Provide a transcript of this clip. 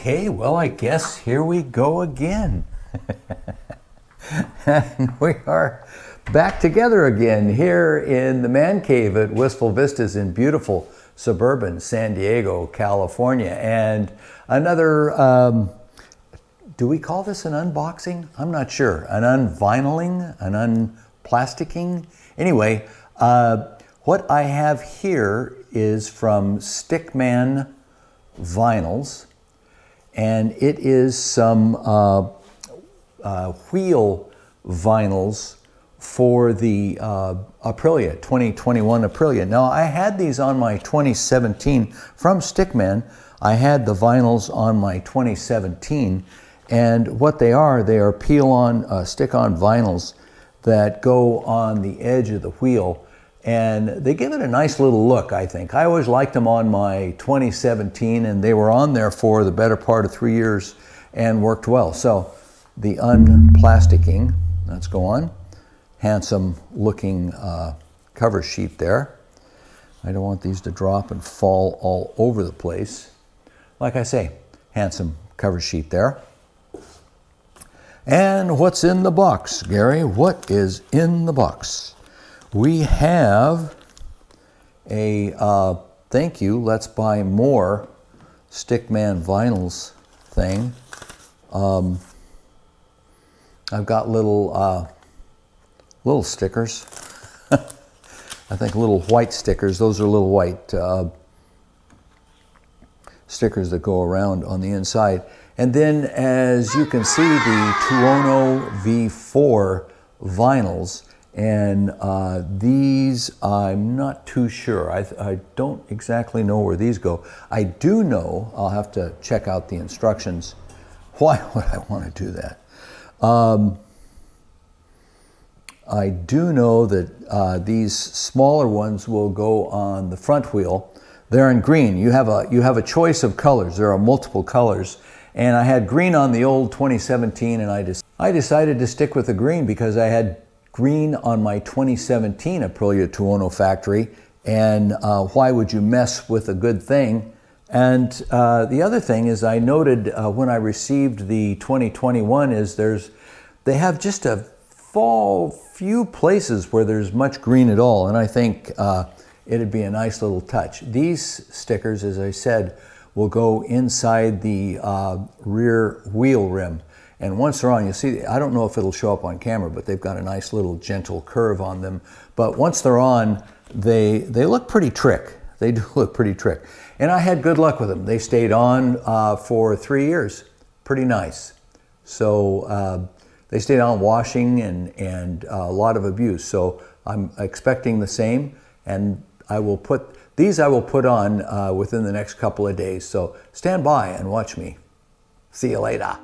Okay, well, I guess here we go again. And we are back together again here in the man cave at Wistful Vistas in beautiful suburban San Diego, California. And another, do we call this an unboxing? I'm not sure. An unvinyling, an unplasticking? Anyway, what I have here is from Stickman Vinyls, and it is some wheel vinyls for the Aprilia, 2021 Aprilia. Now, I had these on my 2017 from Stickman. I had the vinyls on my 2017, and what they are peel-on, stick-on vinyls that go on the edge of the wheel, and they give it a nice little look, I think. I always liked them on my 2017, and they were on there for the better part of 3 years and worked well. So the unplasticking, let's go on. Handsome looking cover sheet there. I don't want these to drop and fall all over the place. Like I say, handsome cover sheet there. And what's in the box, Gary? What is in the box? We have a thank you, let's buy more Stickman Vinyls thing. I've got little stickers. I think little white stickers. Those are little white stickers that go around on the inside. And then, as you can see, the Tuono V4 vinyls. And these, I'm not too sure. I don't exactly know where these go. I do know, I'll have to check out the instructions. Why would I want to do that? I do know that these smaller ones will go on the front wheel. They're in green. You have a choice of colors. There are multiple colors. And I had green on the old 2017, and I decided to stick with the green because I had green on my 2017 Aprilia Tuono factory, and why would you mess with a good thing? And the other thing is, I noted when I received the 2021 is they have just a few places where there's much green at all, and I think it'd be a nice little touch. These stickers, as I said, will go inside the rear wheel rim. And once they're on, you see, I don't know if it'll show up on camera, but they've got a nice little gentle curve on them. But once they're on, they look pretty trick. They do look pretty trick. And I had good luck with them. They stayed on for 3 years. Pretty nice. So they stayed on washing and a lot of abuse. So I'm expecting the same. And I will put on within the next couple of days. So stand by and watch me. See you later.